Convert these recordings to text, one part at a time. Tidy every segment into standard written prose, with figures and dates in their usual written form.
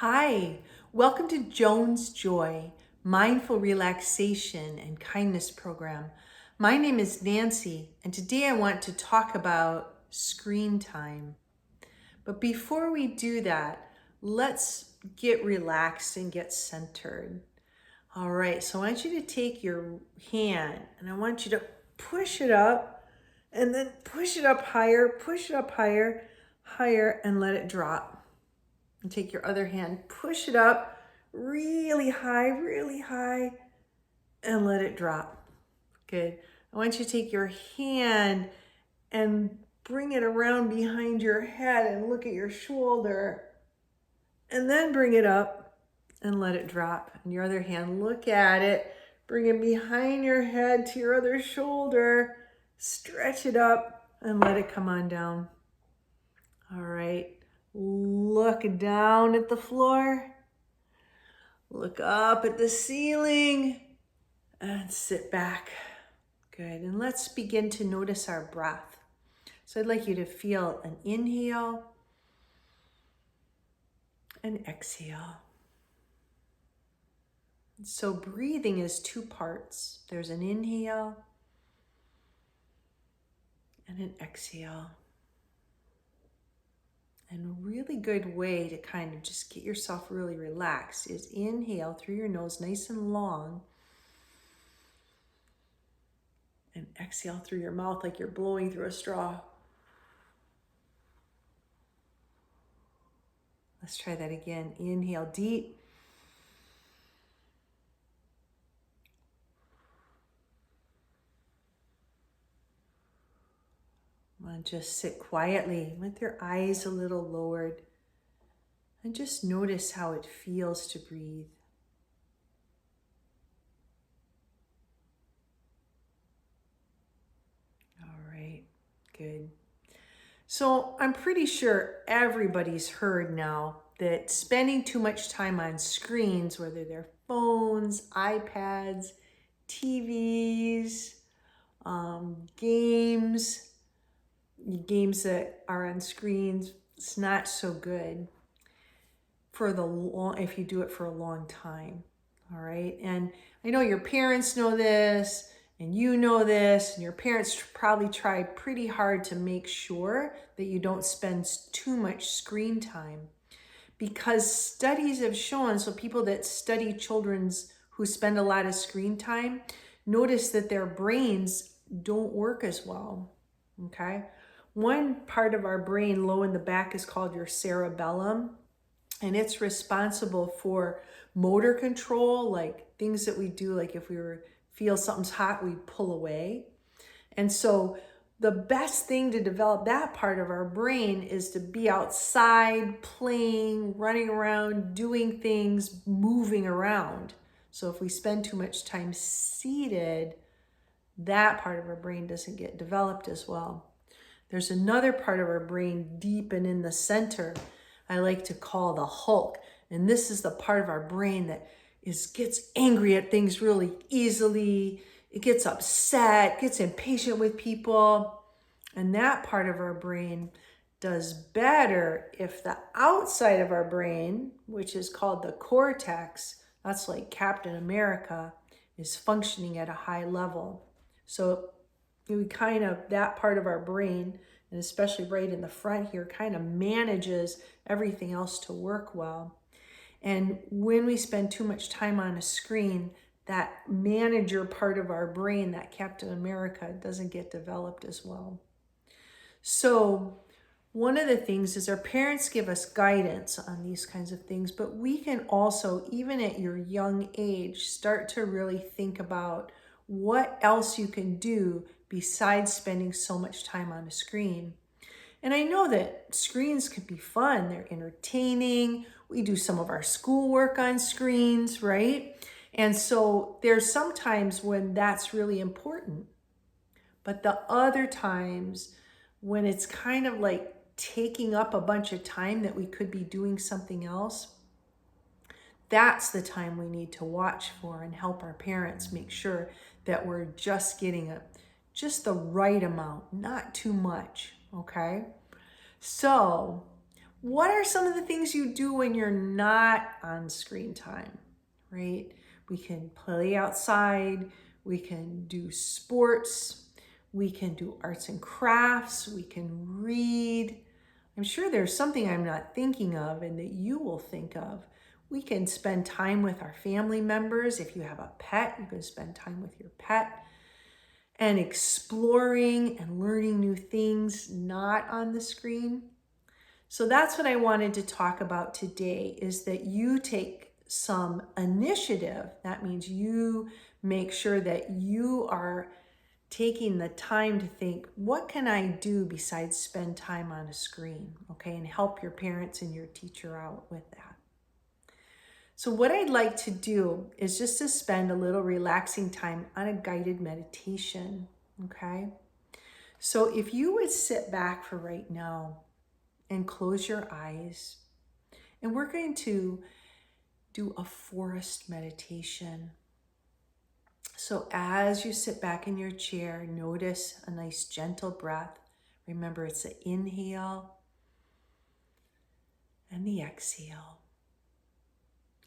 Hi, welcome to Joan's Joy, Mindful Relaxation and Kindness Program. My name is Nancy, and today I want to talk about screen time. But before we do that, let's get relaxed and get centered. All right, so I want you to take your hand and I want you to push it up and then push it up higher, higher, and let it drop. And take your other hand, push it up really high, and let it drop. Good. I want you to take your hand and bring it around behind your head and look at your shoulder. And then bring it up and let it drop. And your other hand, look at it. Bring it behind your head to your other shoulder. Stretch it up and let it come on down. All right. Look down at the floor. Look up at the ceiling and sit back. Good. And let's begin to notice our breath. So I'd like you to feel an inhale and exhale. So breathing is two parts. There's an inhale and an exhale. And a really good way to kind of just get yourself really relaxed is inhale through your nose nice and long. And exhale through your mouth like you're blowing through a straw. Let's try that again. Inhale deep. And just sit quietly with your eyes a little lowered. And just notice how it feels to breathe. All right, good. So I'm pretty sure everybody's heard now that spending too much time on screens, whether they're phones, iPads, TVs, games that are on screens, it's not so good if you do it for a long time. All right. And I know your parents know this and you know this, and your parents probably try pretty hard to make sure that you don't spend too much screen time, because studies have shown, so people that study children's who spend a lot of screen time notice that their brains don't work as well. Okay. One part of our brain low in the back is called your cerebellum, and it's responsible for motor control, like things that we do, like if we feel something's hot, we pull away. And so the best thing to develop that part of our brain is to be outside, playing, running around, doing things, moving around. So if we spend too much time seated, that part of our brain doesn't get developed as well. There's another part of our brain deep and in the center I like to call the Hulk. And this is the part of our brain that gets angry at things really easily. It gets upset, gets impatient with people. And that part of our brain does better if the outside of our brain, which is called the cortex, that's like Captain America, is functioning at a high level. So that part of our brain, and especially right in the front here, kind of manages everything else to work well. And when we spend too much time on a screen, that manager part of our brain, that Captain America, doesn't get developed as well. So one of the things is our parents give us guidance on these kinds of things, but we can also, even at your young age, start to really think about what else you can do besides spending so much time on a screen. And I know that screens can be fun. They're entertaining. We do some of our schoolwork on screens, right? And so there's some times when that's really important. But the other times when it's kind of like taking up a bunch of time that we could be doing something else, that's the time we need to watch for and help our parents make sure that we're just getting just the right amount, not too much, okay? So What are some of the things you do when you're not on screen time, right? We can play outside, we can do sports, we can do arts and crafts, we can read. I'm sure there's something I'm not thinking of and that you will think of. We can spend time with our family members. If you have a pet, you can spend time with your pet and exploring and learning new things not on the screen. So that's what I wanted to talk about today, is that you take some initiative. That means you make sure that you are taking the time to think, what can I do besides spend time on a screen? Okay, and help your parents and your teacher out with that. So what I'd like to do is just to spend a little relaxing time on a guided meditation, okay? So if you would sit back for right now and close your eyes, and we're going to do a forest meditation. So as you sit back in your chair, notice a nice gentle breath. Remember, it's the inhale and the exhale.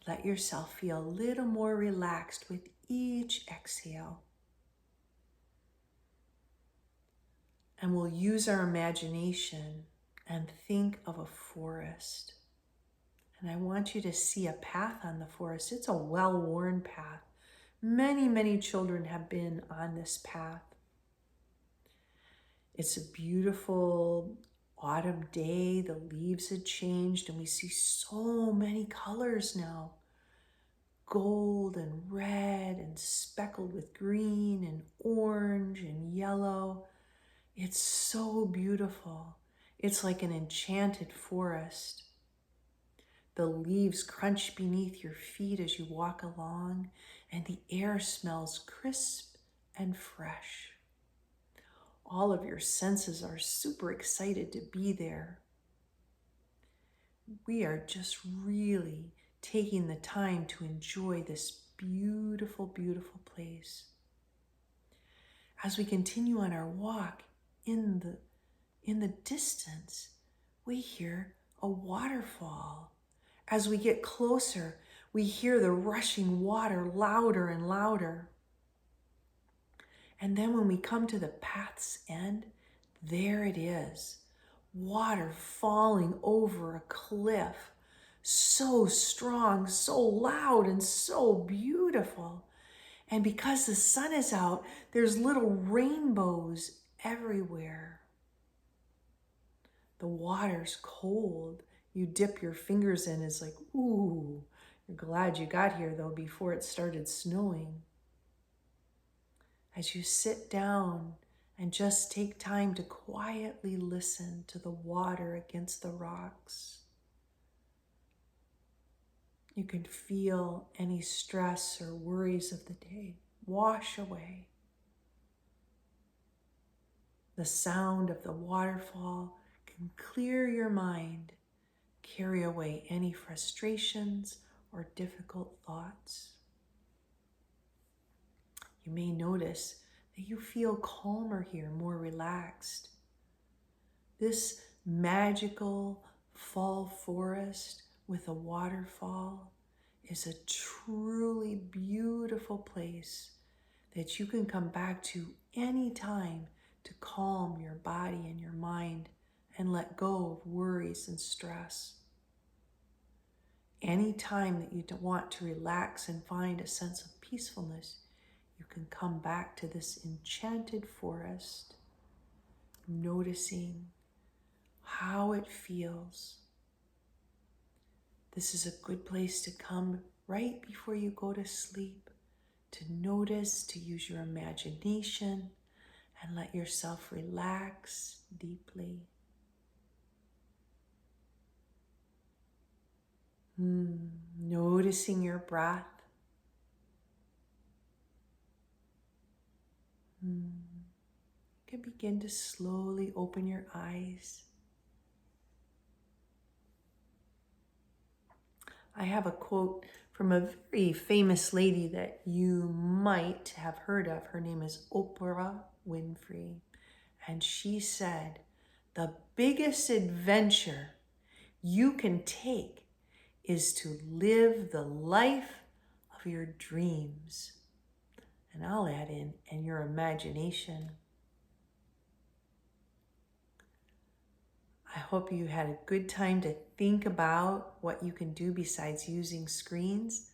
Let yourself feel a little more relaxed with each exhale. And we'll use our imagination and think of a forest. And I want you to see a path on the forest. It's a well-worn path. Many, many children have been on this path. It's a beautiful autumn day. The leaves had changed and we see so many colors now. Gold and red and speckled with green and orange and yellow. It's so beautiful. It's like an enchanted forest. The leaves crunch beneath your feet as you walk along, and the air smells crisp and fresh. All of your senses are super excited to be there. We are just really taking the time to enjoy this beautiful, beautiful place. As we continue on our walk, in the distance, we hear a waterfall. As we get closer, we hear the rushing water louder and louder. And then when we come to the path's end, there it is. Water falling over a cliff. So strong, so loud, and so beautiful. And because the sun is out, there's little rainbows everywhere. The water's cold. You dip your fingers in, it's like, ooh. You're glad you got here though before it started snowing. As you sit down and just take time to quietly listen to the water against the rocks, you can feel any stress or worries of the day wash away. The sound of the waterfall can clear your mind, carry away any frustrations or difficult thoughts. You may notice that you feel calmer here, more relaxed. This magical fall forest with a waterfall is a truly beautiful place that you can come back to anytime to calm your body and your mind and let go of worries and stress. Anytime that you want to relax and find a sense of peacefulness, you can come back to this enchanted forest, noticing how it feels. This is a good place to come right before you go to sleep, to notice, to use your imagination, and let yourself relax deeply. Noticing your breath. You can begin to slowly open your eyes. I have a quote from a very famous lady that you might have heard of. Her name is Oprah Winfrey. And she said, "The biggest adventure you can take is to live the life of your dreams. And I'll add in, and your imagination. I hope you had a good time to think about what you can do besides using screens.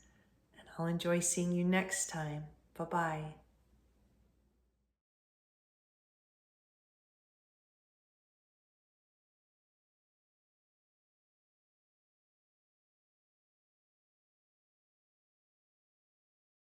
And I'll enjoy seeing you next time. Bye-bye.